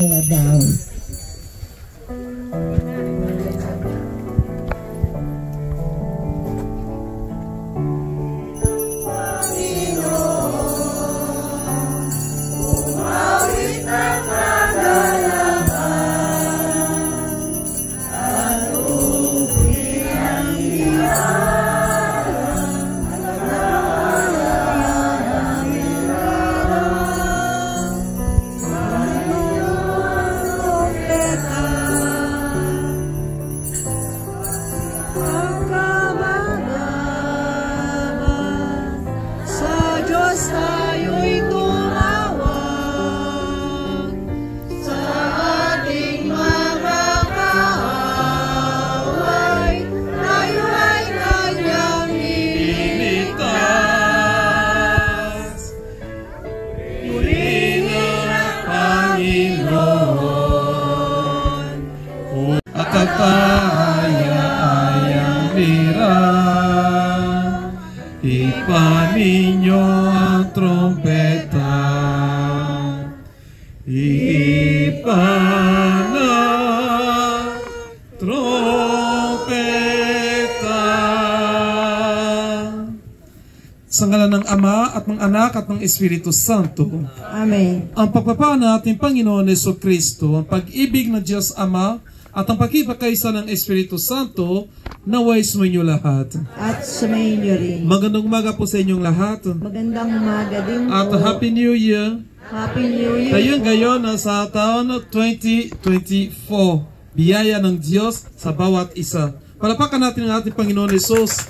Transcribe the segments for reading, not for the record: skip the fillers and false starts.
down. Ipaninyo ang trompeta, ipana trompeta. Sa ngalan ng Ama at ng Anak at ng Espiritu Santo. Amen. Ang pagpapala natin Panginoon Jesucristo, ang pag-ibig ng Diyos Ama at ang pagkipagkaisa ng Espiritu Santo naway sumainyo lahat. At sumayin niyo rin. Magandang umaga po sa inyong lahat. Magandang umaga din po. At Happy New Year. Happy New Year. Tayo ngayon sa taon 2024. Biyaya ng Diyos sa bawat isa. Palapakan natin ang ating Panginoon Jesus.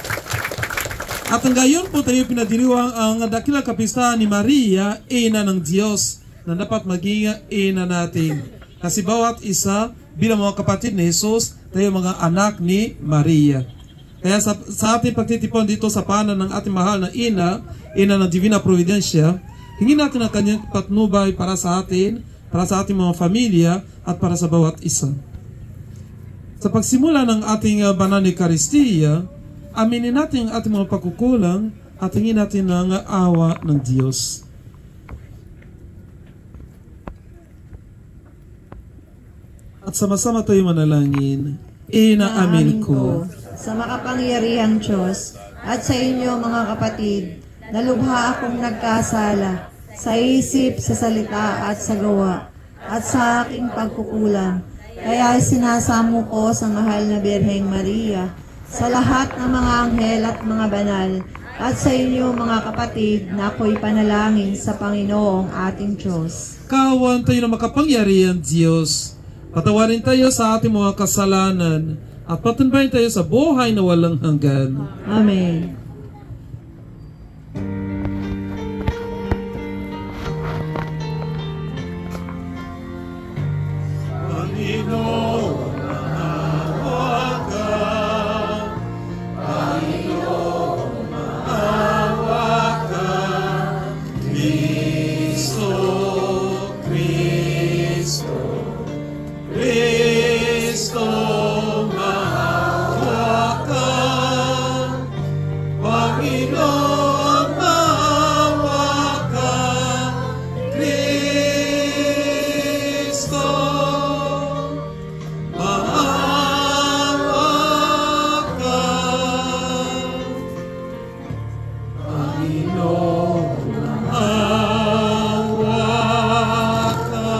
At ngayon po tayo pinadiriwang ang dakilang kapistahan ni Maria, ina ng Diyos, na dapat maging ina natin. Kasi bawat isa, bilang mga kapatid ni Jesus, tayo mga anak ni Maria. Kaya sa ating pagtitipon dito sa paanan ng ating mahal na ina ng Divina Providencia, hingin natin ang kanyang patnubay para sa atin, para sa ating mga pamilya, at para sa bawat isa. Sa pagsimula ng ating banal na Eucharistia, aminin natin ang ating mga pagkukulang at hingin natin ang awa ng Diyos. At sama-sama tayo manalangin. Inaamin ko sa makapangyarihang Diyos at sa inyo mga kapatid, na lubha akong nagkasala sa isip, sa salita at sa gawa at sa aking pagkukulang. Kaya sinasamo ko sa mahal na Birheng Maria, sa lahat ng mga anghel at mga banal, at sa inyo mga kapatid na ako'y panalangin sa Panginoong ating Diyos. Kawan tayo na makapangyarihan Diyos. Patawarin tayo sa ating mga kasalanan at patunbayin tayo sa buhay na walang hanggan. Amen. Panginoon, maawa ka. Panginoon, maawa ka. Kristo, Kristo, Kristo, maawa ka. Panginoon, maawa ka. Kristo, maawa ka. Panginoon, maawa ka.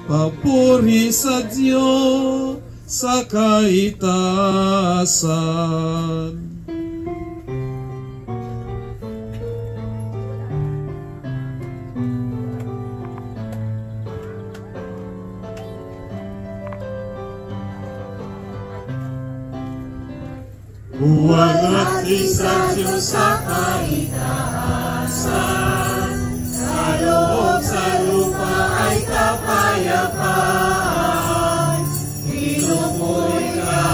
Papuri sa Diyos sa kaitasan. Buwalati sa Diyos sa kaitaasan, sa loob sa lupa ay kapayapaan. Pinupoy ka,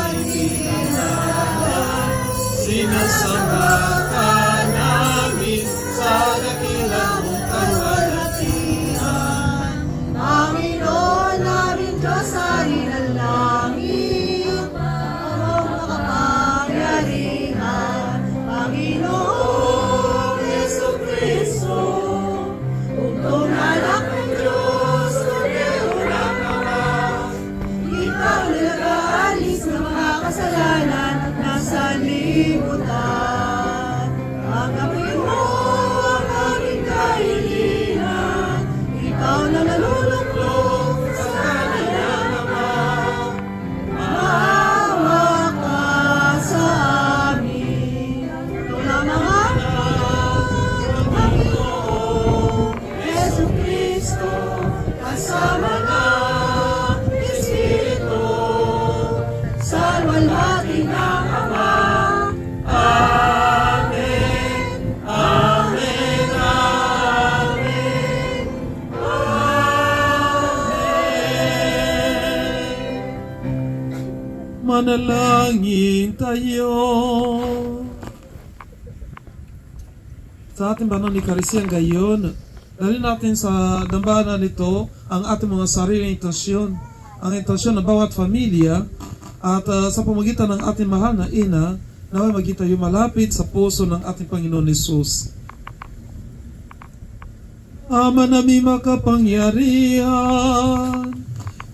hindi kinalan, sinasamba ka namin sa dakilang mong kalwalhatian. Panginoon namin Diyos sa ng langit, ang makapangyarihan, Panginoon Jesucristo. Kristo, kasama ng Espiritu, sa walhati ng Ama. Amen, Amen, Amen, Amen. Manalangin tayo. Sa ating banal ni Karisyan ngayon, dalhin natin sa dambana nito ang ating mga sariling intensyon. Ang intensyon ng bawat pamilya at sa pamagitan ng ating mahal na ina, naway maging tayo malapit sa puso ng ating Panginoon Hesus. Ama namin makapangyarihan,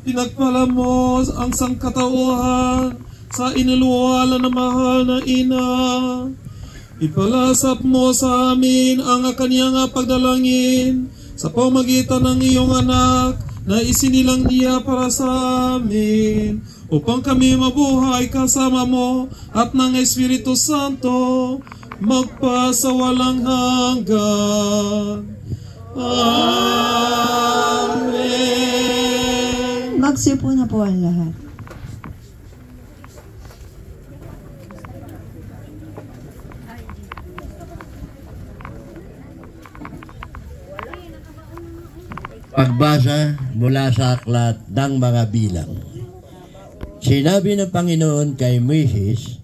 pinagpala mo ang sangkatauhan sa inuluwala na mahal na ina. Ipalasap mo sa amin ang kanyang pagdalangin sa pamagitan ng iyong anak na isinilang niya para sa amin, upang kami mabuhay kasama mo at ng Espiritu Santo magpasawalang hanggan. Amen. Magsipo na po ang lahat. Pagbasa mula sa aklat ng mga bilang. Sinabi ng Panginoon kay Moises,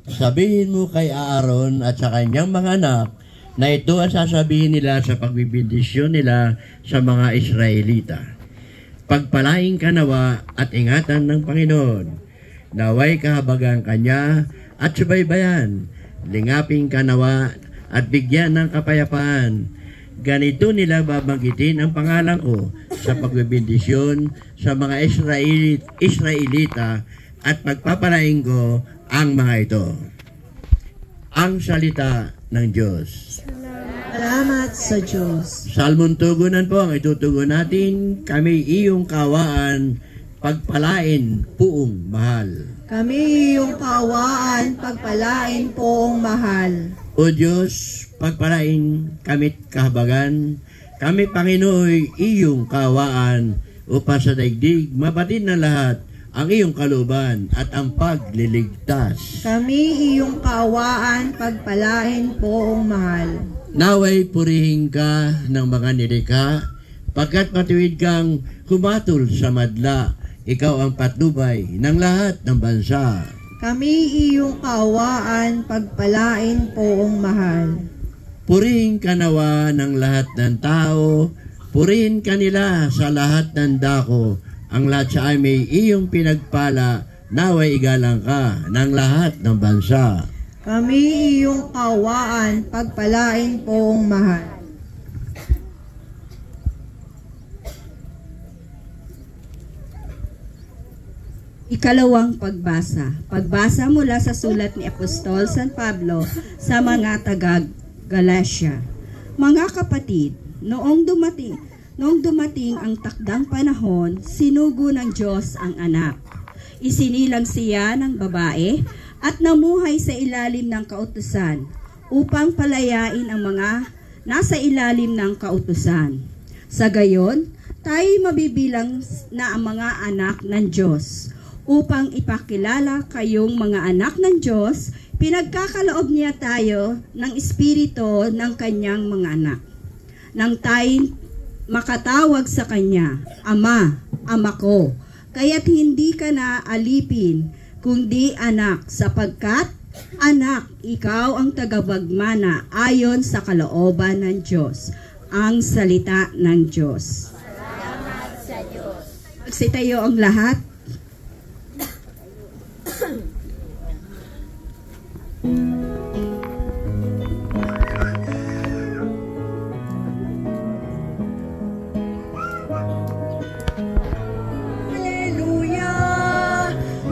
sabihin mo kay Aaron at sa kanyang mga anak na ito ang sasabihin nila sa pagbibindisyon nila sa mga Israelita. Pagpalain ka nawa at ingatan ng Panginoon, naway kahabagan kanya at subaybayan, lingapin ka nawa at bigyan ng kapayapaan. Ganito nila babanggitin ang pangalan ko sa pagbibindisyon sa mga Israelita at pagpapalain ko ang mga ito. Ang salita ng Diyos. Salamat sa Diyos. Salmon tugunan po ang itutugon natin. Kami iyong kawaan, pagpalain poong mahal. Kami iyong kaawaan, pagpalain poong mahal. O Diyos, pagpalain kami't kahabagan, kami Panginooy iyong kawaan, upang sa daigdig mabatid na lahat ang iyong kalooban at ang pagliligtas. Kami iyong kaawaan, pagpalain poong mahal. Naway purihin ka ng mga nilikha, pagkat matuwid kang humatol sa madla, ikaw ang patnubay ng lahat ng bansa. Kami iyong kaawaan, pagpalain poong mahal. Purihin ka nawa ng lahat ng tao, purihin ka nila sa lahat ng dako, ang lahat sa aming iyong pinagpala, naway igalang ka ng lahat ng bansa. Kami iyong kaawaan, pagpalain poong mahal. Ikalawang pagbasa. Pagbasa mula sa sulat ni Apostol San Pablo sa mga taga-Galacia. Mga kapatid, noong dumating ang takdang panahon, sinugo ng Diyos ang anak. Isinilang siya ng babae at namuhay sa ilalim ng kautusan upang palayain ang mga nasa ilalim ng kautusan. Sa gayon, tayo mabibilang na ang mga anak ng Diyos. Upang ipakilala kayong mga anak ng Diyos, pinagkakaloob niya tayo ng espiritu ng kanyang mga anak. Nang tayo makatawag sa kanya, Ama, Ama ko, kaya't hindi ka na alipin, kundi anak, sapagkat anak, ikaw ang tagapagmana ayon sa kalooban ng Diyos. Ang salita ng Diyos. Salamat sa Diyos. Magsitayo ang lahat.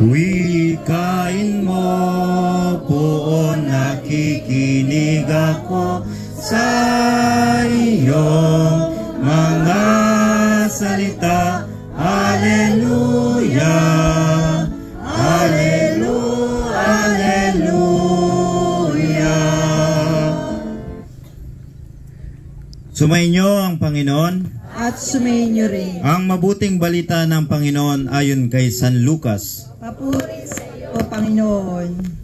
Wikain mo po, nakikinig ako sa iyong mga salita. Hallelujah, Hallelujah, Hallelujah. Sumainyo ang Panginoon. at sumainyo rin. Ang mabuting balita ng Panginoon ayon kay San Lucas. Papuri sa iyo, Panginoon.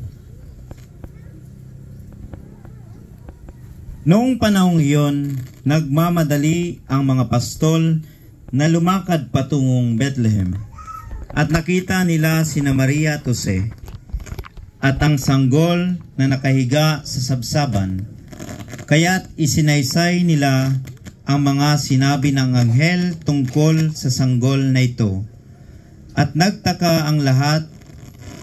Noong panahong iyon, nagmamadali ang mga pastol na lumakad patungong Bethlehem. At nakita nila sina Maria at Jose at ang sanggol na nakahiga sa sabsaban. Kaya't isinaysay nila ang mga sinabi ng anghel tungkol sa sanggol na ito. At nagtaka ang lahat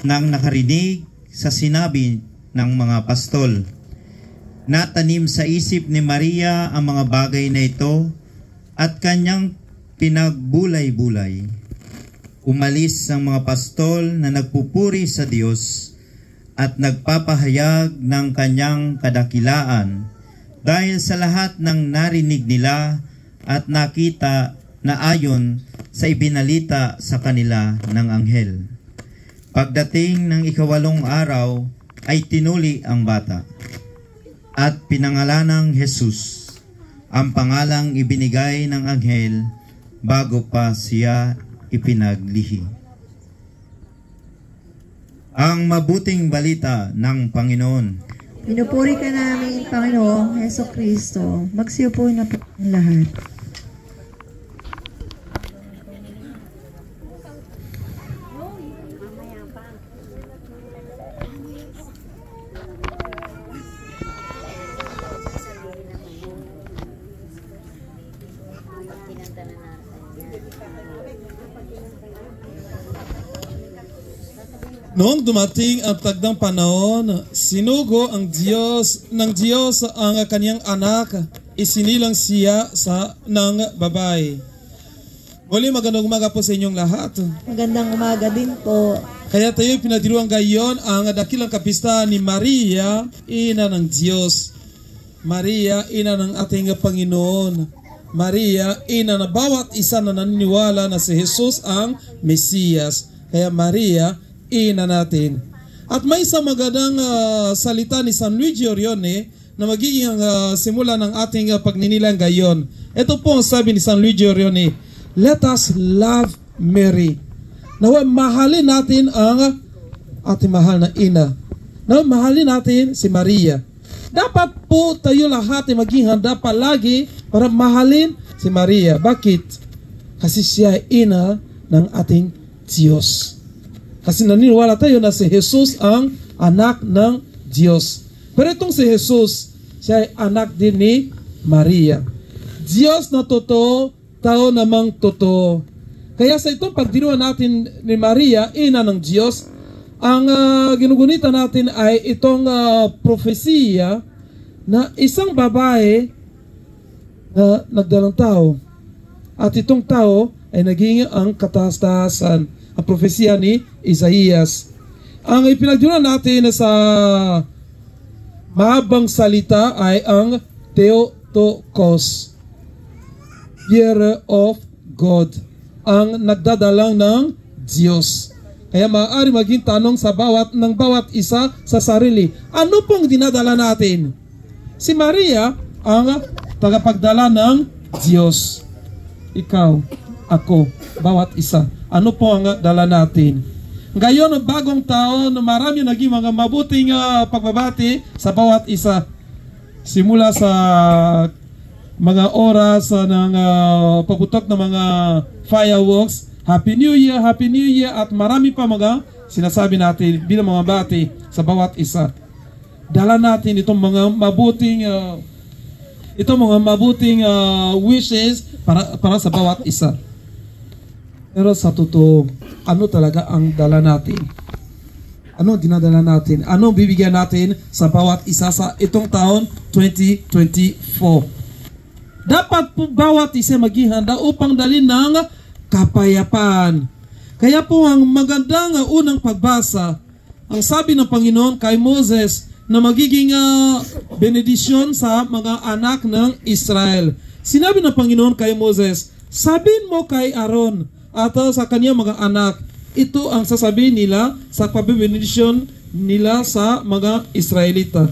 nang nakarinig sa sinabi ng mga pastol. Natanim sa isip ni Maria ang mga bagay na ito at kanyang pinagbulay-bulay. Umalis ang mga pastol na nagpupuri sa Diyos at nagpapahayag ng kanyang kadakilaan dahil sa lahat ng narinig nila at nakita na ayon sa ibinalita sa kanila ng anghel. Pagdating ng 8 araw ay tinuli ang bata at pinangalanang Jesus, ang pangalang ibinigay ng anghel bago pa siya ipinaglihi. Ang mabuting balita ng Panginoon. Pinupuri ka namin, Panginoong Heso Kristo. Magsiupo na po ang lahat. Noong dumating ang tagdang panahon, sinugo ang Diyos ang kanyang anak, isinilang siya ng babae. Muli magandang umaga po sa inyong lahat. Magandang umaga din po. Kaya tayo pinadiruan ngayon ang dakilang kapistahan ni Maria, ina ng Diyos. Maria, ina ng ating Panginoon. Maria, ina na bawat isa na naniniwala na si Jesus ang Mesiyas. Kaya Maria, ina natin. At may isang magandang salita ni San Luigi Orione na magiging simula ng ating pagninilang gayon. Ito po ang sabi ni San Luigi Orione, let us love Mary. Nawa mahalin natin ang ating mahal na ina. Nawa mahalin natin si Maria. Dapat po tayo lahat ay maging handa palagi para mahalin si Maria. Bakit? Kasi siya ay ina ng ating Diyos. Kasi naniniwala tayo na si Jesus ang anak ng Diyos. Pero itong si Jesus, siya ay anak din ni Maria. Diyos na totoo, tao namang totoo. Kaya sa itong pagdiruan natin ni Maria, ina ng Diyos, ang ginugunita natin ay itong propesiya na isang babae na nagdalang tao. At itong tao ay naging ang kataas-taasan. Ang propesiya ni Isaías. Ang ipinagdiruan natin sa mahabang salita ay ang Theotokos, Year of God, ang nagdadalang ng Diyos. Kaya maaari maging tanong sa bawat isa sa sarili. Ano pong dinadala natin? Si Maria ang tagapagdala ng Diyos. Ikaw, ako, bawat isa. Ano po ang dala natin? Ngayon, bagong taon, marami naging mga mabuting pagbabati sa bawat isa. Simula sa mga oras ng paputok ng mga fireworks, Happy New Year, at marami pa mga sinasabi natin bilang mga bati sa bawat isa. Dala natin itong mga mabuting wishes para sa bawat isa. Pero sa totoo, ano talaga ang dala natin? Ano dinadala natin? Ano bibigyan natin sa bawat isa sa itong taon 2024? Dapat po bawat isa maging handa upang dalhin ng kapayapaan. Kaya po ang magandang unang pagbasa, ang sabi ng Panginoon kay Moses na magiging benedisyon sa mga anak ng Israel. Sinabi ng Panginoon kay Moses, sabihin mo kay Aaron at sa kanyang mga anak, ito ang sasabihin nila sa pagbenedisyon nila sa mga Israelita.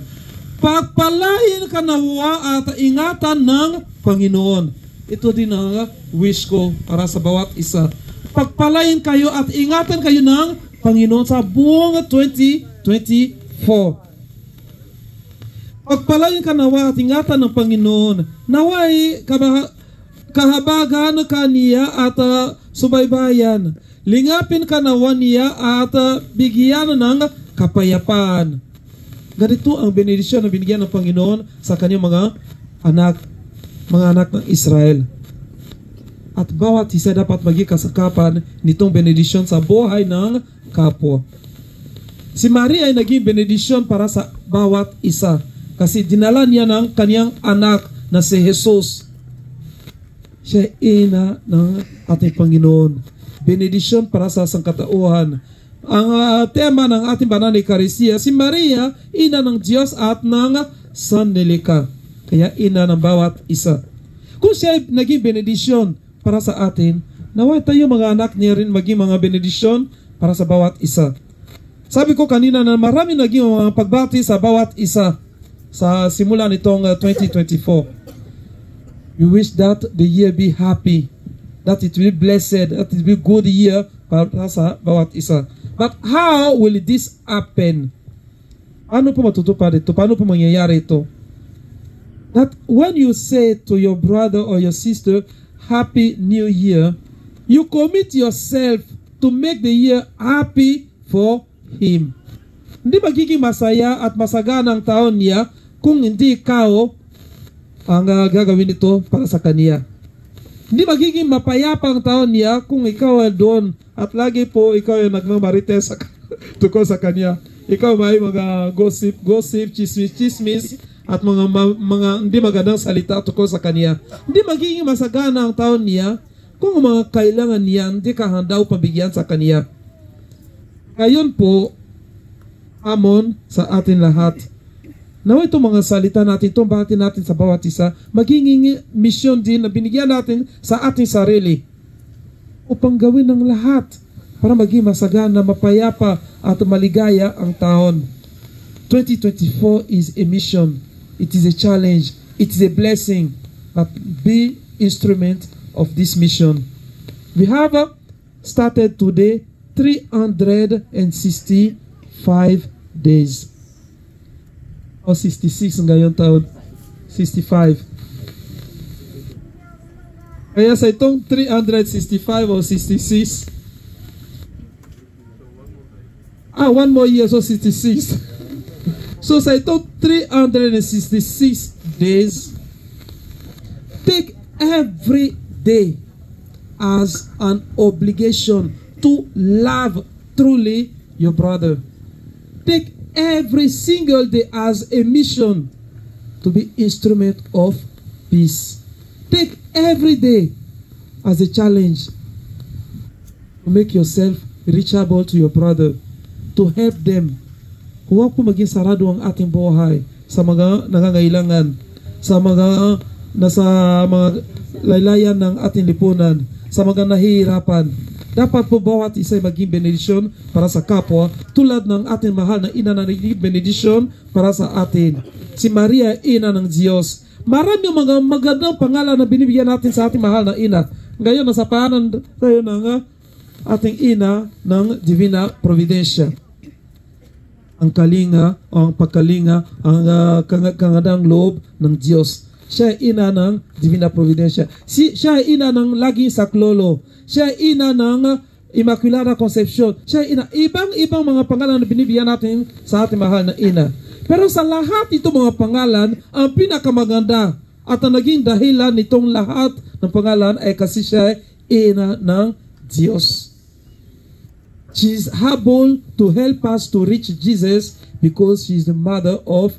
Pagpalain ka nawa at ingatan ng Panginoon. ito din ang wish ko para sa bawat isa. Pagpalain kayo at ingatan kayo ng Panginoon sa buong 2024. Pagpalain ka nawa at ingatan ng Panginoon. Naway kahabagan ka niya at subaybayan. Lingapin ka nawa niya at bigyan ng kapayapaan. Ganito ang benedisyon na binigyan ng Panginoon sa kanyang mga anak ng Israel. At bawat isa dapat maging kasakapan nitong benedisyon sa buhay ng kapwa. Si Maria ay naging benedisyon para sa bawat isa kasi dinala niya ng kanyang anak na si Jesus. Siya ina ng ating Panginoon. Benedisyon para sa sangkatauhan. Ang tema ng ating banal na Eucharistia, si Maria, ina ng Diyos at ng Sanlilika. Kaya ina ng bawat isa. Kung siya ay naging benedisyon para sa atin, naway tayo mga anak niya rin maging mga benedisyon para sa bawat isa. Sabi ko kanina na marami naging mga pagbati sa bawat isa sa simula nitong 2024. We wish that the year be happy, that it will be blessed, that it will be good year para sa bawat isa. But how will this happen? Ano po matutupad ito? Paano po mangyayari ito? That when you say to your brother or your sister, Happy New Year, you commit yourself to make the year happy for him. Hindi magiging masaya at masagana ang taon niya kung hindi ikaw ang gagawin ito para sa kanya. Hindi magiging mapayapa ang taon niya kung ikaw ay doon at lagi po ikaw ay nagmamarites tungkol sa kanya. Ikaw may mga gossip, chismis, at mga hindi magandang salita tungkol sa kanya. Hindi magiging masagana ang taon niya kung mga kailangan niya hindi ka handa upang bigyan sa kanya. Ngayon po, amon sa atin lahat. Nawa itong mga salita natin, itong bahati natin sa bawat isa, magiging misyon din na binigyan natin sa ating sarili upang gawin ng lahat para maging masagana, mapayapa at maligaya ang taon. 2024 is a mission. It is a challenge. It is a blessing. But be instrument of this mission. We have started today 365 days. O 66 ngayon taon. 65. Kaya sa itong 365 o 66, one more year, so 66. So sa itong 366 days, take every day as an obligation to love truly your brother. Take every single day as a mission to be instrument of peace. Take every day as a challenge to make yourself reachable to your brother, to help them. Huwag po maging sarado ang ating buhay sa mga nangangailangan, sa mga nasa mga laylayan ng ating lipunan, sa mga nahihirapan. Dapat po bawat isa ay maging benedisyon para sa kapwa, tulad ng ating mahal na ina na naging benedisyon para sa atin. Si Maria, ina ng Diyos. Marami mga magandang pangalan na binibigyan natin sa ating mahal na ina. Ngayon, nasa paanan tayo ng ating ina ng Divina Providencia. Ang kalinga, o ang pagkalinga, ang kangadang loob ng Diyos. Siya ay ina ng Divina Providencia. Siya ay ina ng laging saklolo. Siya ay ina ng Immaculada Concepcion. Siya ay ina. Ibang mga pangalan na binibigyan natin sa ating mahal na ina. Pero sa lahat itong mga pangalan, ang pinakamaganda at ang naging dahilan nitong lahat ng pangalan ay kasi siya ay ina ng Diyos. She is able to help us to reach Jesus because she is the mother of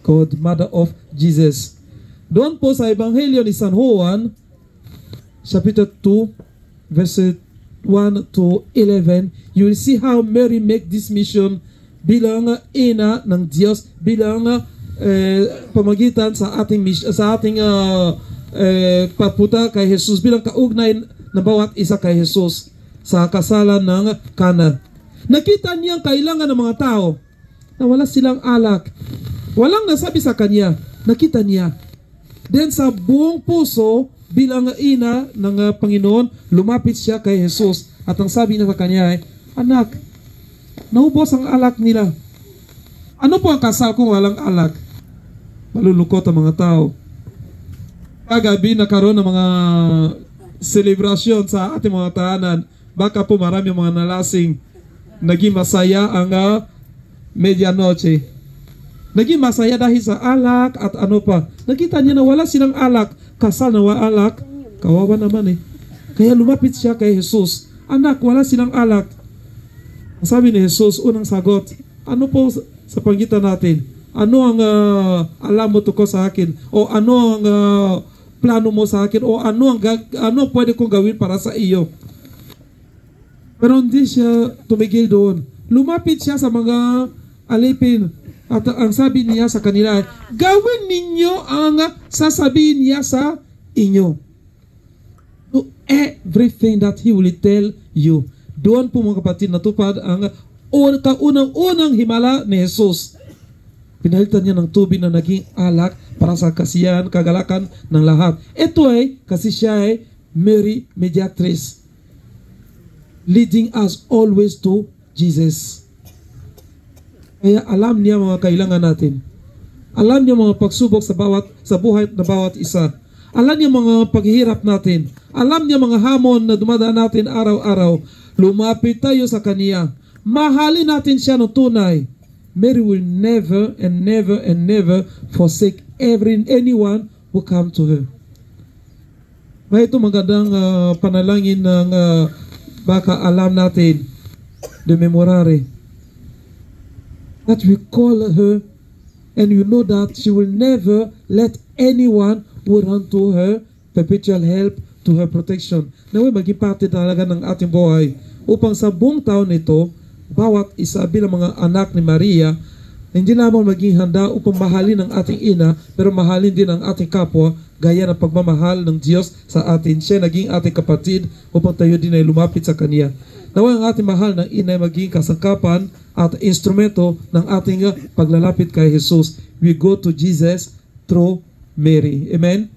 God, mother of Jesus. Doon po sa Ebanghelyo ni San Juan, chapter 2, verse 1 to 11, you will see how Mary make this mission bilang ina ng Diyos, bilang pamagitan sa ating papunta kay Jesus, bilang kaugnay ng bawat isa kay Jesus sa kasalan ng Kana. Nakita niya ang kailangan ng mga tao na wala silang alak. Walang nasabi sa kanya. Nakita niya. Then sa buong puso bilang ina ng Panginoon, lumapit siya kay Jesus at ang sabi niya sa kanya ay, anak, naubos ang alak nila. Ano po ang kasal kung walang alak? Malulungkot ang mga tao. Kagabi nakaroon ng mga selebrasyon sa ating mga tahanan. Baka po marami mga nalasing. Naging masaya ang medianoche. Naging masaya dahil sa alak at ano pa. Nakita niya na wala silang alak. Kasal na wala alak. Kawawa naman eh. Kaya lumapit siya kay Jesus. Anak, wala silang alak. Sabi ni Jesus, unang sagot, ano po sa pagitan natin? Ano ang alam mo tungkol sa akin? O ano ang plano mo sa akin? O ano pwede kong gawin para sa iyo? Pero hindi siya tumigil doon. Lumapit siya sa mga alipin. At ang sabi niya sa kanila, gawin ninyo ang sasabihin niya sa inyo. Do everything that He will tell you. Doon po mga kapatid, natupad ang unang himala ni Jesus. Pinalitan niya ng tubig na naging alak para sa kasiyahan, kagalakan ng lahat. Ito ay, kasi siya ay Mary Mediatrix, leading us always to Jesus. Kaya alam niya mga kailangan natin. Alam niya mga pagsubok sa buhay na bawat isa. Alam niya mga paghihirap natin. Alam niya mga hamon na dumadaan natin araw-araw. Lumapit tayo sa Kanya. Mahalin natin siya ng tunay. Mary will never and never and never forsake anyone who come to her. May ito magandang panalangin ng baka alam natin de memorare. That we call her and you know that she will never let anyone who run to her perpetual help to her protection. Naway maging parte talaga ng ating buhay upang sa buong taon ito, bawat isa bilang mga anak ni Maria, hindi lamang maging handa upang mahalin ang ating ina, pero mahalin din ang ating kapwa, gaya ng pagmamahal ng Diyos sa atin. Siya naging ating kapatid upang tayo din ay lumapit sa Kanya. Naway ang ating mahal ng ina ay maging kasangkapan at instrumento ng ating paglalapit kay Jesus. We go to Jesus through Mary. Amen?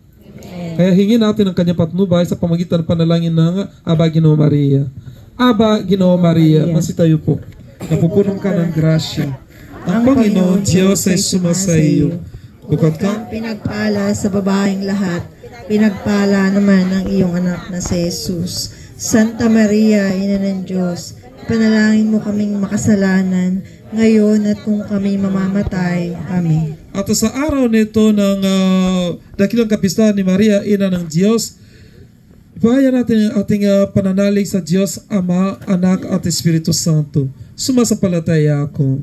Kaya hingin natin ang Kanyang patnubay sa pamagitan ng panalangin ng Aba Ginoo Maria. Aba Ginoo Maria, masitayo po. Napupuno ka ng grasya. Ang Panginoon Diyos ay sumasa iyo. Bukod ka pinagpala sa babaeng lahat, pinagpala naman ang iyong anak na si Jesus. Santa Maria, Ina ng Diyos, panalangin mo kaming makasalanan, ngayon at kung kami mamamatay. Amen. At sa araw nito ng dakilang kapistahan ni Maria, Ina ng Diyos, ipahaya natin ang ating pananalig sa Diyos, Ama, Anak at Espiritu Santo. Sumasampalataya ako.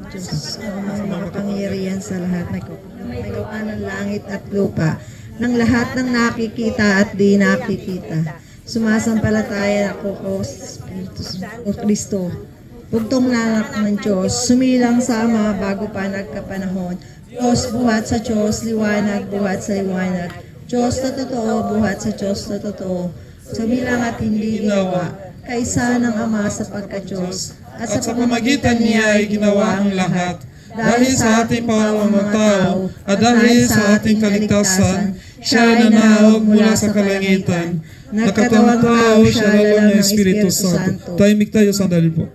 Diyos, ang makapangyarihan sa lahat na gawa ng langit at lupa, ng lahat ng nakikita at di nakikita. Sumasampalataya ako o Kristo, bugtong na anak ng Diyos, sumilang sa Ama bago pa nagkapanahon. Diyos, buhat sa Diyos, liwanag, buhat sa liwanag. Diyos na totoo, buhat sa Diyos na totoo. Sumilang at hindi ginawa, kaisa ng Ama sa pagka-Diyos. At sa pamamagitan niya ay ginawa ang lahat. Dahil sa ating pamamagitan at dahil sa ating kaligtasan, siya ay nanahog mula sa kalangitan. Nakatawang tao siya lalo ng Espiritu Santo. Tahimik tayo sandali po.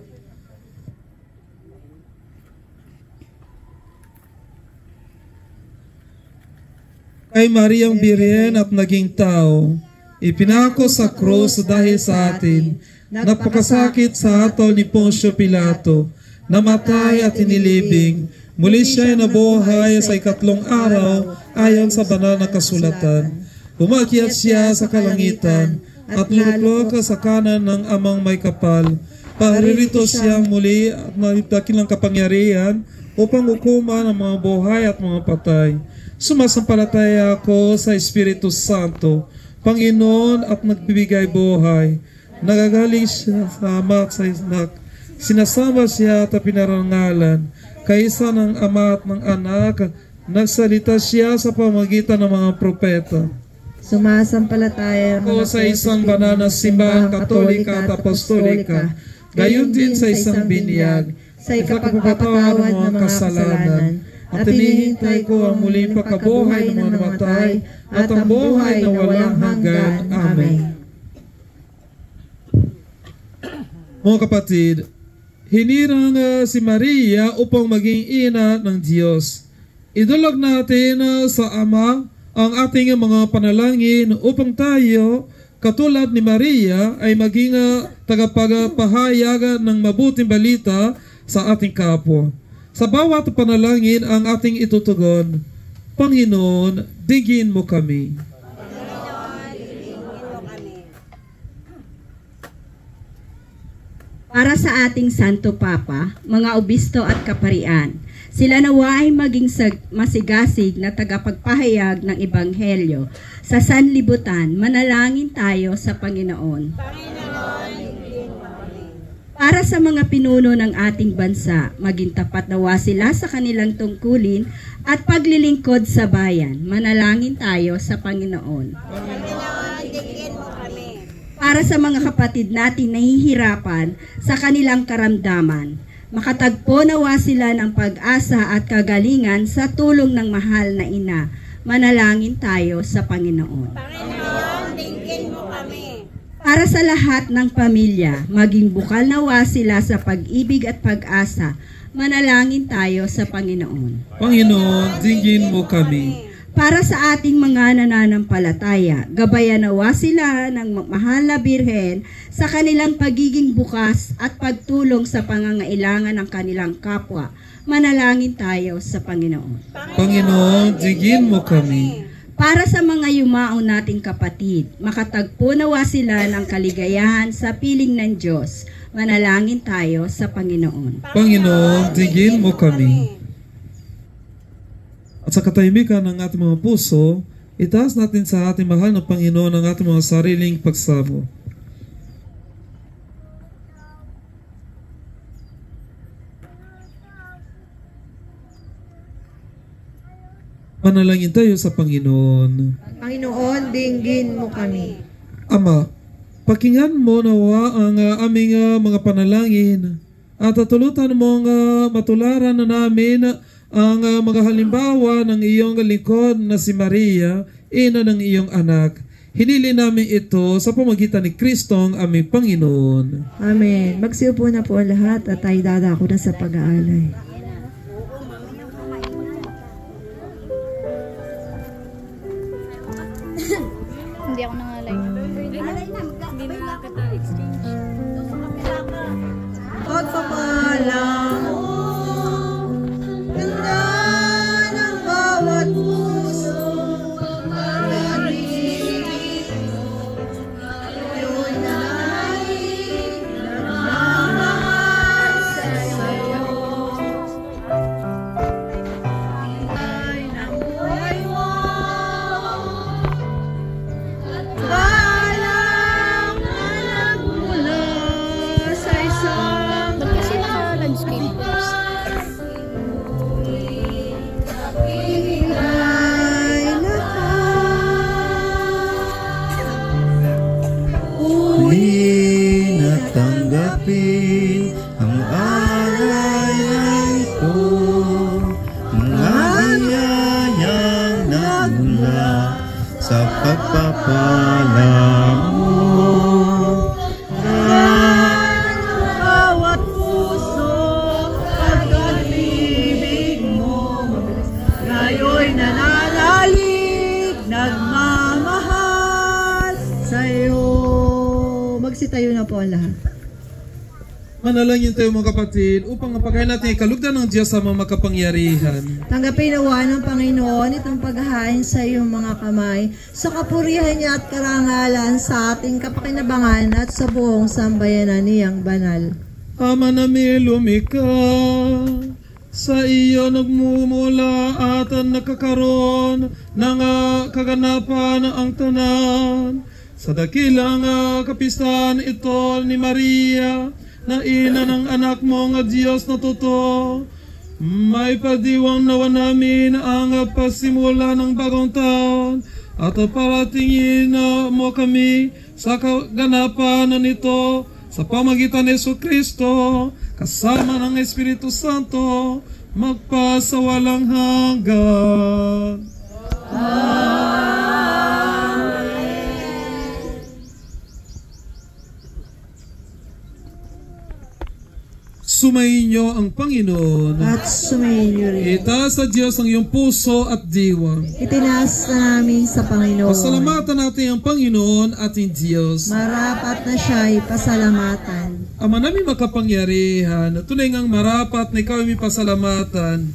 Kay Mariang Birhen at naging tao, ipinako sa krus dahil sa atin, napakasakit sa hatol ni Poncio Pilato, namatay at inilibing, muli siya ay nabuhay sa ikatlong araw ayon sa banal na kasulatan. Umakyat siya sa kalangitan at luluklok sa kanan ng Amang may kapal. Paririto siyang muli at nagdakilang kapangyarihan upang hukuman ang mga buhay at mga patay. Sumasampalataya ako sa Espiritu Santo, Panginoon at nagbibigay buhay. Nagagaling siya sa Ama at sa Anak. Sinasama siya at pinarangalan. Kaisa ng Ama at ng Anak, nagsalita siya sa pamagitan ng mga propeta. Sumasampalataya ako sa isang banal na simbahang katolika at apostolika, gayon din sa isang binyag, sa ikapagpapatawad ng mga kasalanan, at hinihintay ko ang muling pagkabuhay ng mga namatay at ang buhay na walang hanggan. Amen. Mga kapatid, hinirang si Maria upang maging ina ng Diyos. Idulog natin sa Ama ang ating mga panalangin upang tayo, katulad ni Maria, ay maging tagapagpahayag ng mabuting balita sa ating kapwa. Sa bawat panalangin ang ating itutugon, Panginoon, digin mo kami. Para sa ating Santo Papa, mga obisto at kaparian, sila nawa ay maging masigasig na tagapagpahayag ng Ebanghelyo sa sanlibutan. Manalangin tayo sa Panginoon. Para sa mga pinuno ng ating bansa, maging tapat nawa sila sa kanilang tungkulin at paglilingkod sa bayan. Manalangin tayo sa Panginoon. Para sa mga kapatid natin nahihirapan sa kanilang karamdaman, makatagpo nawa sila ng pag-asa at kagalingan sa tulong ng mahal na ina. Manalangin tayo sa Panginoon. Panginoon, tingin mo kami. Para sa lahat ng pamilya, maging bukal nawa sila sa pag-ibig at pag-asa. Manalangin tayo sa Panginoon. Panginoon, dinggin mo kami. Para sa ating mga nananampalataya, gabayan nawa sila ng mahal na Birhen sa kanilang pagiging bukas at pagtulong sa pangangailangan ng kanilang kapwa. Manalangin tayo sa Panginoon. Panginoon, dinggin mo kami. Para sa mga yumaong nating kapatid, makatagpo nawa sila ng kaligayahan sa piling ng Diyos. Manalangin tayo sa Panginoon. Panginoon, dinggin mo kami. At sa katahimikan ng ating mga puso, itaas natin sa ating mahal na Panginoon ang ating mga sariling pagsamo. Manalangin tayo sa Panginoon. Panginoon, dinggin mo kami. Ama, pakinggan mo nawa ang aming mga panalangin at tulutan mong matularan na namin ang mga halimbawa ng iyong lingkod na si Maria, ina ng iyong anak. Hinili namin ito sa pamagitan ni Kristong aming Panginoon. Amen. Magsiupo na po ang lahat at tayo dadako na sa pag-aalay. Hindi ako nangalay. Hindi na kita exchange. Pagpapala mo, ganda ng bawat puso, pag-ibig mo, ngayon ay nagmamahal sa'yo. Ay ng buhay mo, at balang na nagmula sa isang Ba't kasi naka-landscape post? Huli na tanggapin ang alay na ito, mga biyayang nagmula sa pagpapala mo. bawat puso, pag-ibig mo, ngayon nananalig, nagmamahal sa'yo. Magsitayo na po ang lahat. Manalangin tayo mga kapatid upang mapagkain natin ikalugdan ng Diyos sa mga makapangyarihan. Tanggapin nawa ng Panginoon itong paghahain sa iyong mga kamay, sa kapurihan niya at karangalan sa ating kapakinabangan at sa buong sambayanan niyang banal. Ama namin lumika, sa iyo nagmumula at nakakaroon ng kaganapan ang tanan. Sa dakilang kapistahan ito ni Maria, na ina ng anak mo nga Diyos na totoo, may padiwang nawa namin ang pasimula ng bagong taon at paratingin mo kami sa kaganapan nito sa pamagitan ni Jesu Kristo kasama ng Espiritu Santo magpasawalang hanggan. Sumainyo ang Panginoon. At sumainyo rin. Itaas sa Diyos ang iyong puso at diwa. Itinaas na namin sa Panginoon. Pasalamatan natin ang Panginoon ating Diyos. Marapat na siya'y pasalamatan. Ama namin makapangyarihan, tunay ngang marapat na ikaw ay may pasalamatan.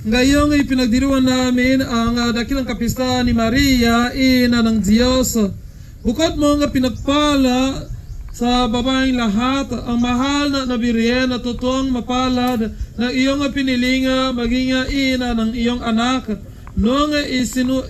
Ngayong ipinagdiruan namin ang dakilang kapistahan ni Maria, ina ng Diyos. Bukod mo nga pinagpala sa babaeng lahat, ang mahal na Birhen na totoong mapalad na iyong pinilinga maging ina ng iyong anak noong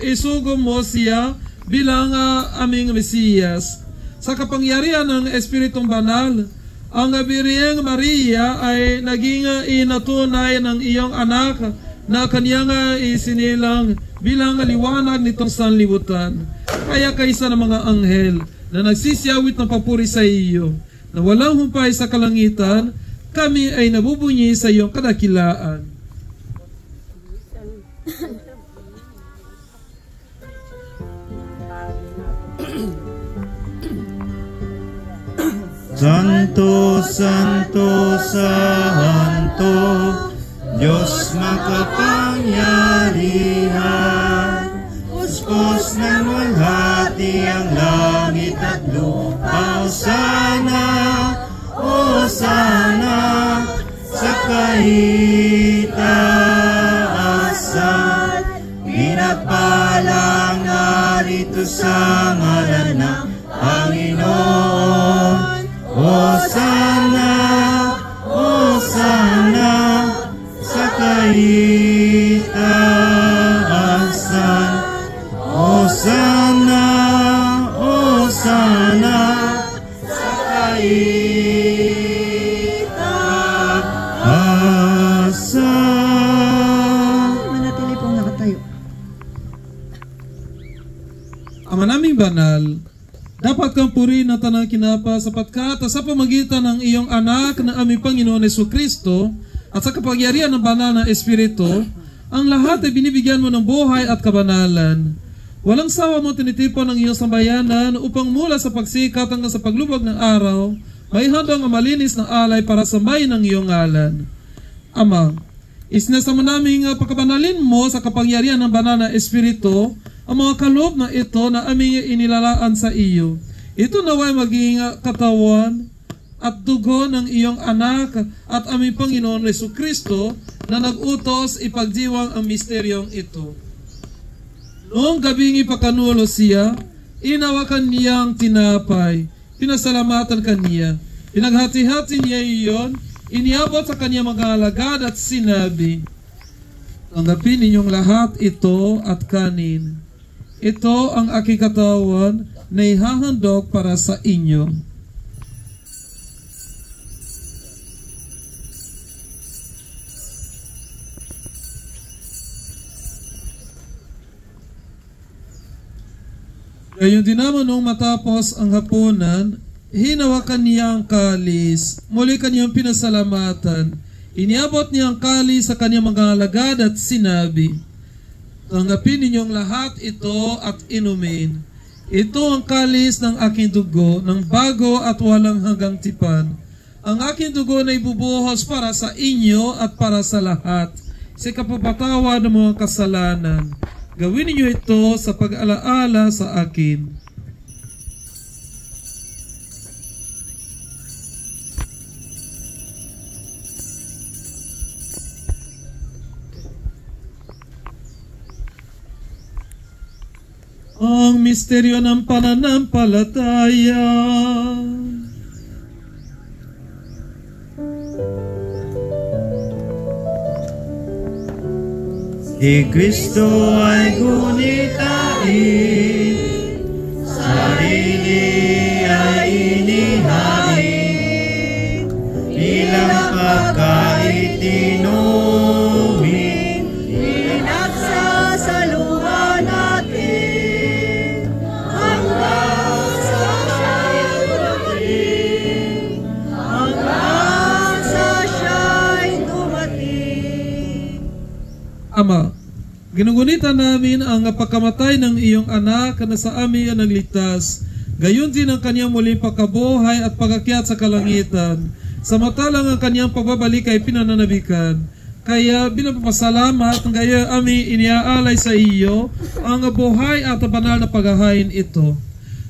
isugo mo siya bilang aming Mesiyas. Sa kapangyarihan ng Espiritong Banal, ang Birheng Maria ay naging ina tunay ng iyong anak na kaniyang isinilang bilang liwanag nitong sanlibutan. Kaya kaysa ng mga anghel na nagsisiyawit ng papuri sa iyo, na walang humpay sa kalangitan, kami ay nabubunyi sa iyong kadakilaan. Santo, Santo, Santo, Diyos makapangyarihan, puspos ng walhati ang langit at lupa. Hosana sa kaitaasan, pinapalang narito sa ngalan ng Panginoon. Hosana, Hosana sa kaitaasan. Hosana, Hosana sa kaitaasan. Manatili pong nakatayo. Ama naming banal, dapat kang purihin at tanang kinapa sapagkat sa pamagitan ng iyong anak na aming Panginoon Jesucristo at sa kapangyarihan ng banal na Espiritu, ang lahat ay binibigyan mo ng buhay at kabanalan. Walang sawa mo tinitipon ang iyong sambayanan upang mula sa pagsikat hanggang sa paglubog ng araw, may handang malinis na alay para sambahin ang iyong ngalan. Ama, isnasa mo namin pagkabanalin mo sa kapangyarihan ng banal na Espiritu ang mga kaloob na ito na aming inilalaan sa iyo. Ito naway maging katawan at dugo ng iyong anak at aming Panginoon Jesucristo na nag-utos ipagdiwang ang misteryong ito. Noong gabing ipakanulo siya, inawakan niyang tinapay, pinasalamatan kaniya, pinaghati-hati niya iyon, iniabot sa kanya mga alagad at sinabi, tanggapin ninyong lahat ito at kanin. Ito ang aking katawan na ihahandog para sa inyo. Gayon din naman nung matapos ang hapunan, hinawakan niya ang kalis, muli kanyang pinasalamatan, iniabot niya ang kalis sa kanyang mga alagad at sinabi, tanggapin ninyong lahat ito at inumin. Ito ang kalis ng aking dugo, ng bago at walang hanggang tipan. Ang aking dugo na ibubuhos para sa inyo at para sa lahat, sa kapapatawa ng mga kasalanan. Gawin niyo ito sa pag-alaala sa akin. Ang misteryo ng pananampalataya. Si Kristo ay gunitain, sarili ay inihain, ilang pagkaitinumin, Pinagsasaluhan natin hanggang sa siya'y dumating, hanggang sa siya'y dumating. Ama, ginugunitan namin ang pagkamatay ng iyong anak na sa amin ang nagligtas. Gayon din ang kanyang muling pagkabuhay at pagakyat sa kalangitan. Samantalang ang kanyang pagbabalik ay pinananabikan. Kaya binapasalamat ng gaya amin iniaalay sa iyo ang buhay at banal na paghahain ito.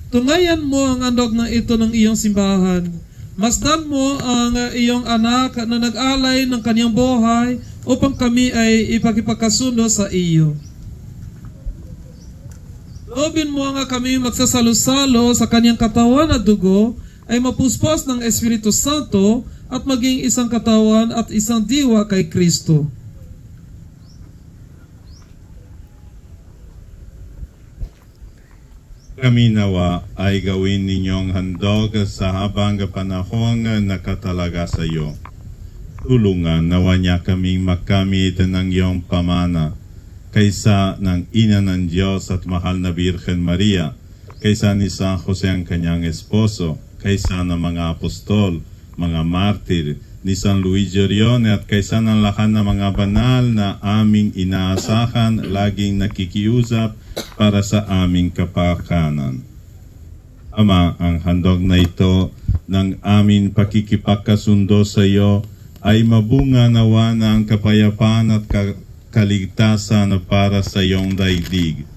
Tungayan mo ang andog na ito ng iyong simbahan. Masdan mo ang iyong anak na nag-alay ng kanyang buhay upang kami ay ipagkasundo sa iyo. Loobin mo nga kami magsasalo-salo sa kanyang katawan at dugo ay mapuspos ng Espiritu Santo at maging isang katawan at isang diwa kay Kristo. Kami nawa ay gawin ninyong handog sa habang panahon nakatalaga sa iyo. Tulungan nawa niya kaming makamit ng iyong pamana kaysa ng Ina ng Diyos at mahal na Birhen Maria, kaysa ni San Jose ang kanyang esposo, kaysa ng mga apostol, mga martir, ni San Luigi Orione at kaysa ng lahat ng mga banal na aming inaasahan, laging nakikiusap para sa aming kapakanan. Ama, ang handog na ito ng aming pakikipagkasundo sa iyo ay mabunga nawa ng kapayapaan at kaligtasan para sa iyong daigdig.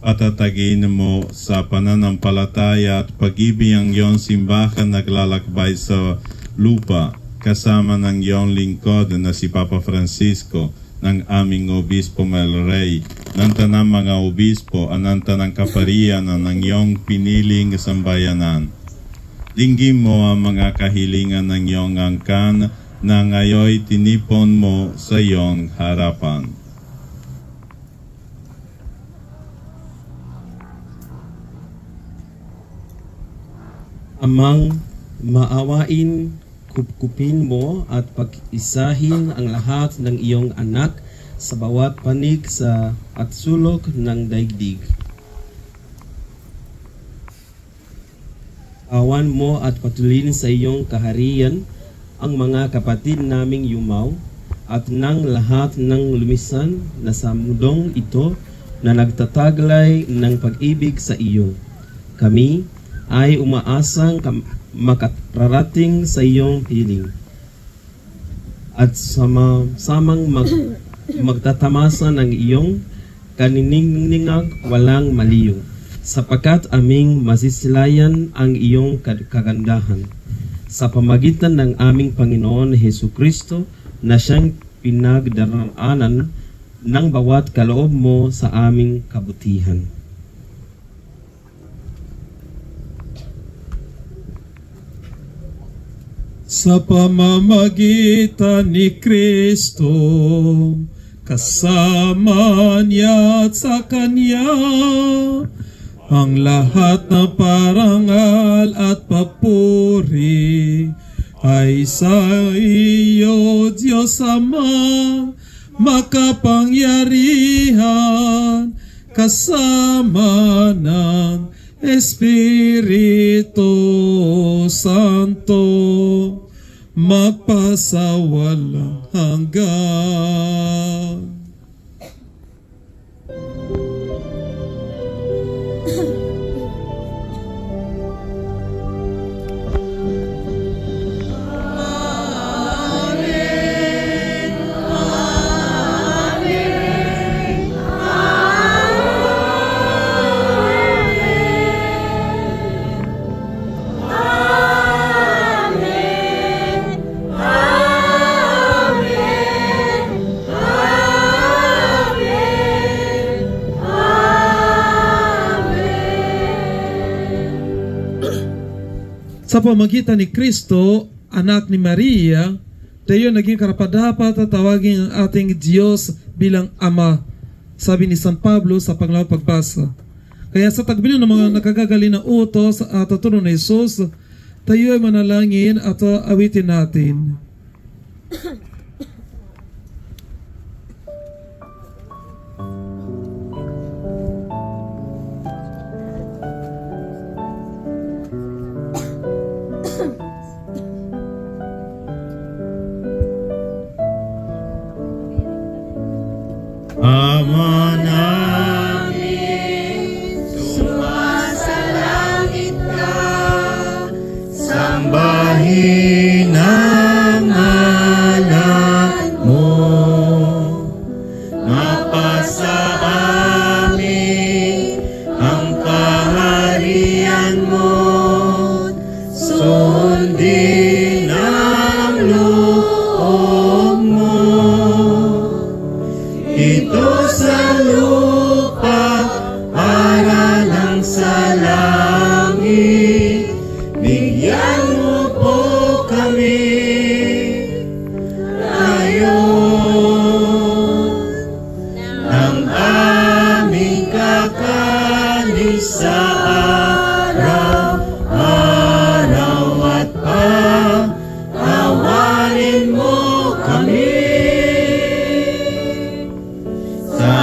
Patatagin mo sa pananampalataya at pag-ibig ang iyong simbahan naglalakbay sa lupa, kasama ng iyong lingkod na si Papa Francisco, ng aming Obispo Mel Rey, ng tanang mga obispo, anang tanang kaparian ng iyong piniling sambayanan. Dinggin mo ang mga kahilingan ng iyong angkan na ngayoy tinipon mo sa iyong harapan. Amang maawain, kupkupin mo at pag-isahin ang lahat ng iyong anak sa bawat panig at sulok ng daigdig. Awan mo at patuloyin sa iyong kaharian ang mga kapatid naming yumaw at ng lahat ng lumisan na sa mundong ito na nagtataglay ng pag-ibig sa iyo. Kami ay umaasang makararating sa iyong piling at samang magtatamasa ng iyong kaniningag walang maliw, sapagkat aming masisilayan ang iyong kagandahan sa pamagitan ng aming Panginoon Hesu Kristo na siyang pinagdaraanan ng bawat kaloob mo sa aming kabutihan. Sa pamamagitan ni Kristo, kasama niya at sa Kanya, ang lahat ng parangal at papuri ay sa iyo, Diyos Ama, makapangyarihan, kasama ng Espiritu Santo, magpasawalang hanggan. Sa pamagitan ni Kristo, anak ni Maria, tayo naging karapat-dapat at tawagin ang ating Diyos bilang Ama, sabi ni San Pablo sa pangalawang pagbasa. Kaya sa tagbilin ng mga nakagagaling na utos at tutulong ni Jesus, tayo ay manalangin at awitin natin. Sambahin ang ngalan mo, mapasa amin ang kaharian mo, sundin ang loob mo, ito sa lupa para lang sa langit. Bigyan mo po kami ngayon ng aming kakanin sa araw-araw at patawarin mo kami sa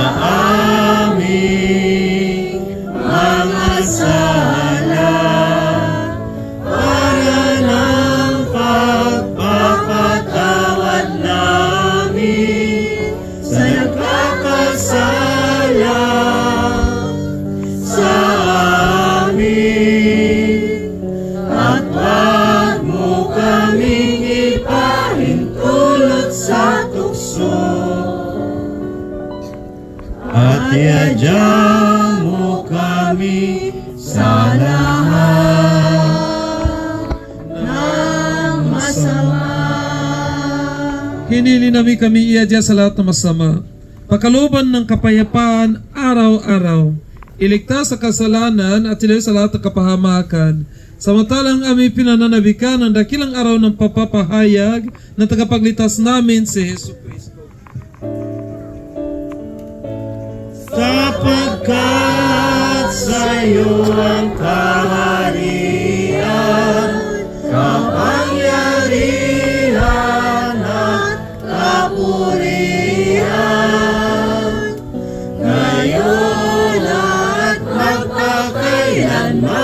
aming mga sala. Pagpapatawad namin sa nagkakasala sa amin, at wag mo kaming ipahintulot sa tukso, at iadya mo kami sa lahat ng masama. Hinili namin kami iadya sa lahat ng masama. Pagkalooban ng kapayapaan araw-araw. Iligtas sa kasalanan at ilayo sa lahat ng kapahamakan. Samantalang aming pinananabikan ang dakilang araw ng papapahayag ng tagapagligtas namin si Hesus Kristo. Sapagkat sa'yo ang kaharian, kapangyarihan at kapurihan, ngayon at magpakailanman,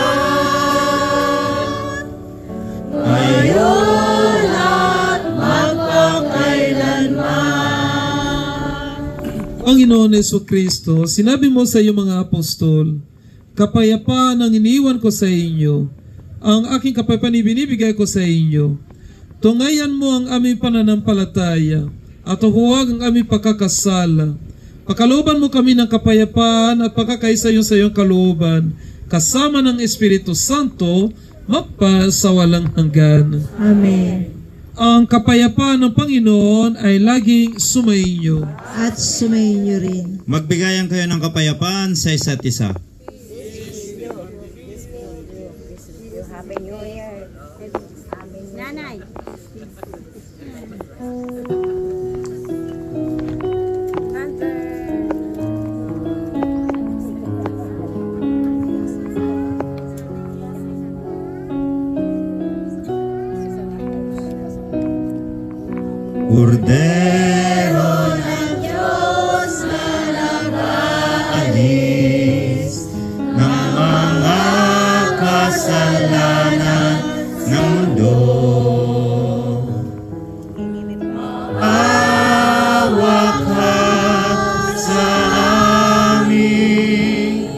ngayon at magpakailanman. Panginoon Hesus Kristo, sinabi mo sa iyong mga apostol, kapayapaan ang iniwan ko sa inyo, ang aking kapayapaan ibinibigay ko sa inyo. Tungayan mo ang aming pananampalataya at huwag ang aming pagkakasala. Pakalooban mo kami ng kapayapaan at pagkakaisa sa iyong kalooban, kasama ng Espiritu Santo, magpasawalang hanggan. Amen. Ang kapayapaan ng Panginoon ay laging sumainyo. At sumainyo rin. Magbigayan kayo ng kapayapaan sa isa't isa. Nanay. Kordero ng Diyos na nag-aalis ng mga kasalanan ng mundo, maawa ka sa amin.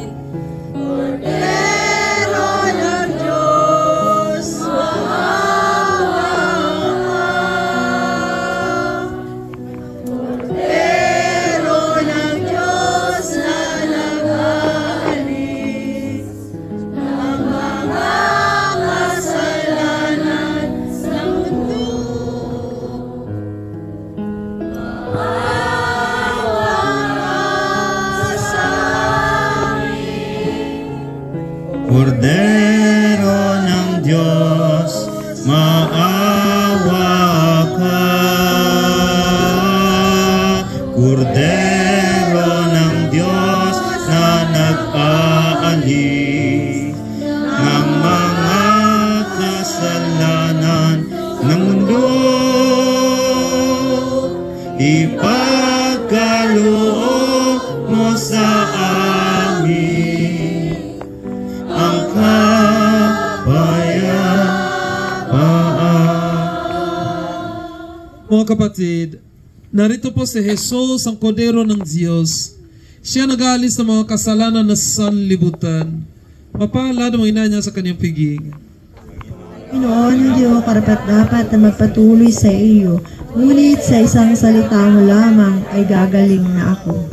Kordero ng Diyos, maawa ka. Kordero ng Diyos na nag-aalis ng mga kasalanan ng mundo, maawa ka sa amin. Kordero ng Diyos, maawa ka. Kordero ng Diyos na nag-aalis ng mga kasalanan ng mundo, ipagkaloob mo sa amin ang kapayapaan. Mga kapatid, narito po si Jesus, ang Kordero ng Diyos. Siya nag-aalis ng mga kasalanan na sanlibutan. Mapalad ang ina niya sa kanyang piging. Panginoon, hindi ako karapat-dapat na magpatuloy sa iyo, ngunit sa isang salita mo lamang ay gagaling na ako.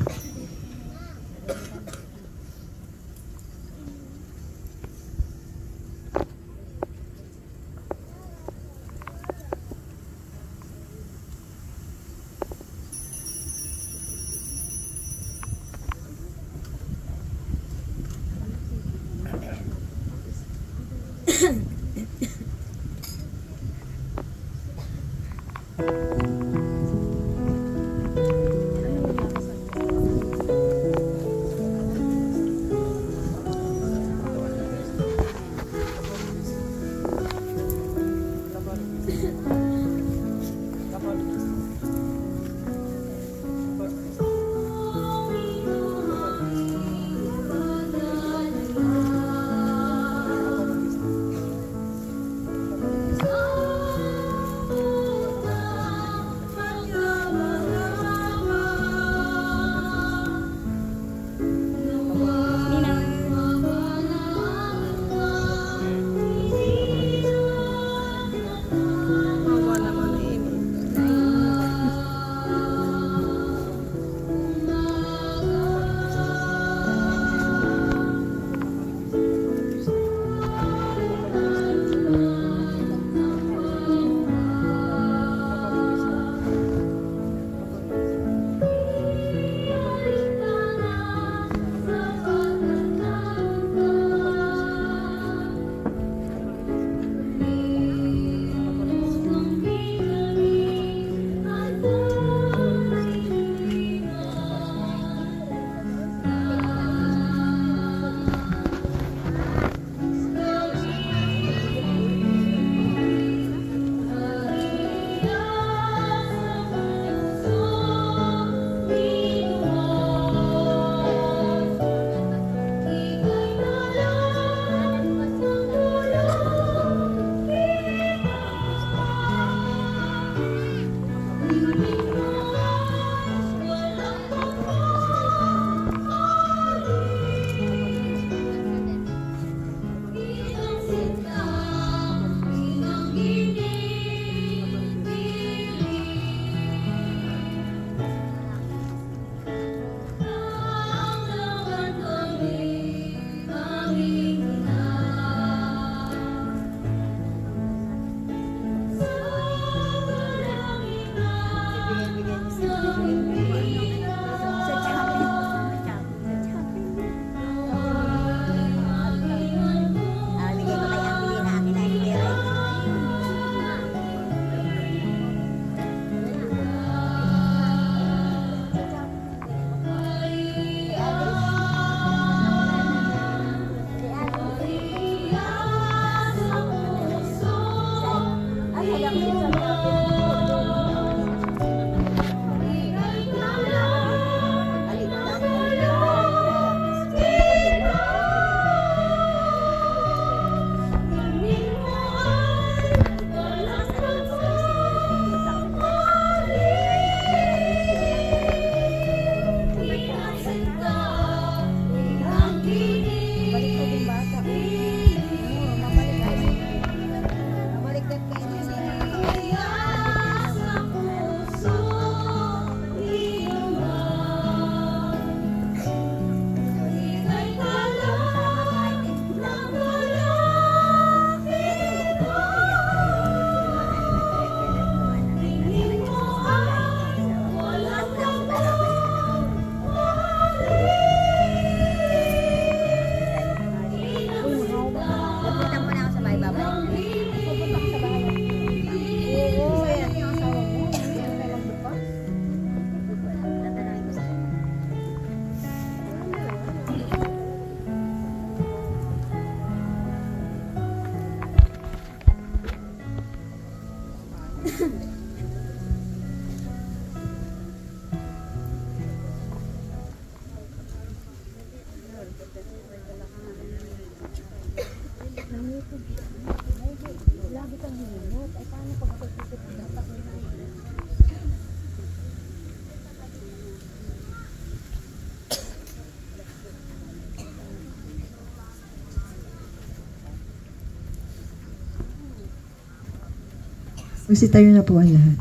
Magsitayo na po ang lahat.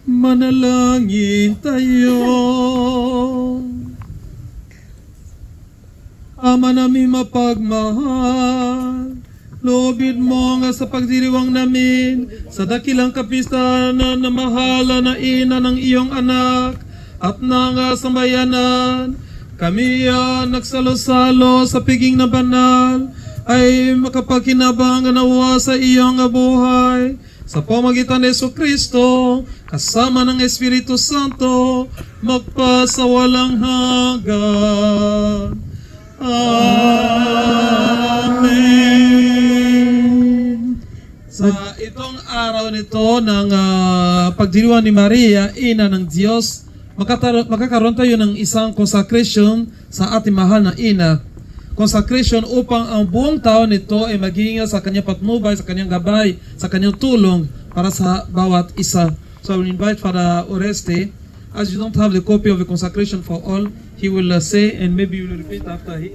Manalangin tayo. Ama namin mapagmahal, loobin mo nga sa pagdiriwang namin sa dakilang kapistahan na mahala na ina ng iyong anak at nga sambayanan. Kami nagsalo-salo sa piging na banal ay makapagkinabang nawa sa iyong buhay sa pamagitan ni Jesucristo kasama ng Espiritu Santo magpasawalang hanggan. Amen. Sa itong araw nito ng pagdiriwang ni Maria, ina ng Diyos, magkakaroon tayo ng isang consecration sa ating mahal na ina. Consecration upang ang buong taon nito ay maging sa kanyang patnubay, sa kanyang gabay, sa kanyang tulong para sa bawat isa. So I will invite Father Oreste. As you don't have the copy of the consecration for all, he will say, and maybe you will repeat after him.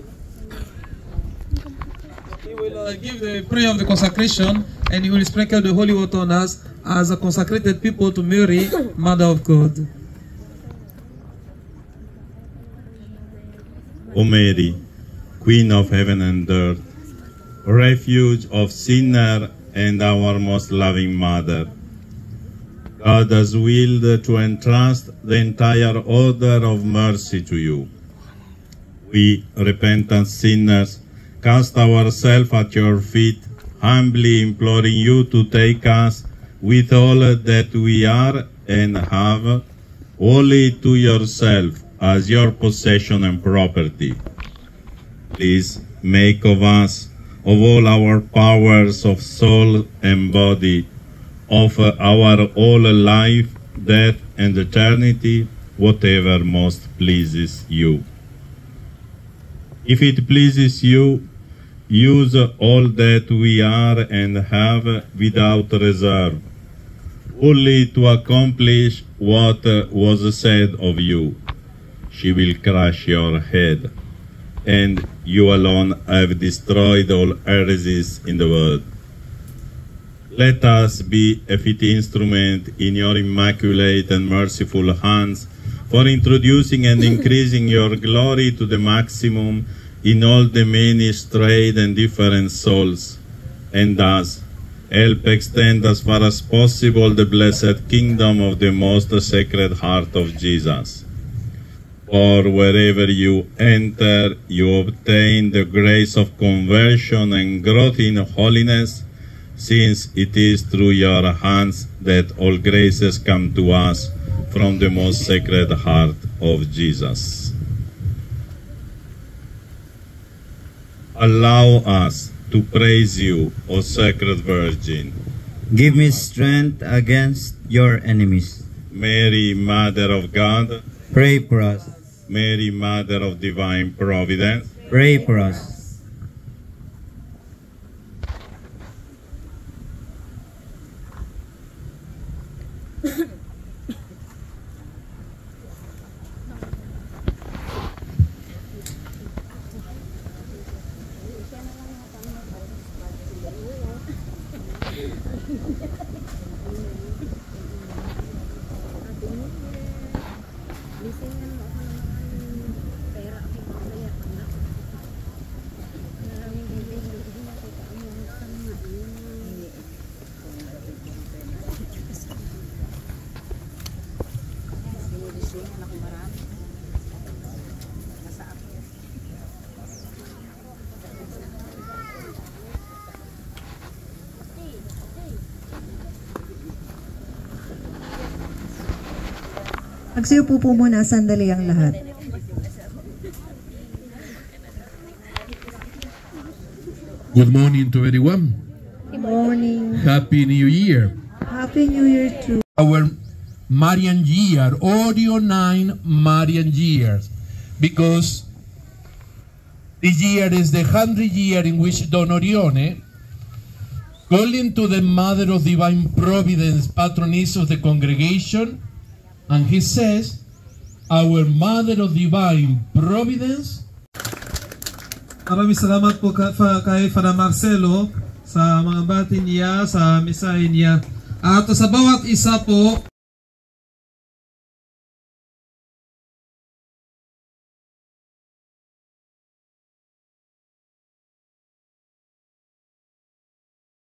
He will give the prayer of the consecration, and he will sprinkle the holy water on us as a consecrated people to Mary, Mother of God. O Mary, Queen of heaven and earth, refuge of sinner and our most loving mother, God has willed to entrust the entire order of mercy to you. We, repentant sinners, cast ourselves at your feet, humbly imploring you to take us with all that we are and have, wholly to yourself as your possession and property. Please make of us, of all our powers of soul and body, of our whole life, death, and eternity, whatever most pleases you. If it pleases you, use all that we are and have without reserve, only to accomplish what was said of you. She will crush your head, and you alone have destroyed all heresies in the world. Let us be a fit instrument in your immaculate and merciful hands for introducing and increasing your glory to the maximum in all the many strayed and different souls, and thus help extend as far as possible the blessed kingdom of the most sacred heart of Jesus. For wherever you enter, you obtain the grace of conversion and growth in holiness, since it is through your hands that all graces come to us from the most sacred heart of Jesus. Allow us to praise you, O Sacred Virgin. Give me strength against your enemies. Mary, Mother of God, Pray for us. Mary, Mother of Divine Providence, Pray for us. Magsiupo po muna sandali ang lahat. Good morning to everyone. Good morning. Happy New Year. Happy New Year to Our Marian year, Audio 9 Marian years, because this year is the 100th year in which Don Orione, calling to the Mother of Divine Providence, patroness of the congregation, and he says, our Mother of Divine Providence. Maraming salamat po kay Father Marcelo sa mga bati niya, sa mensahe niya. At sa bawat isa po,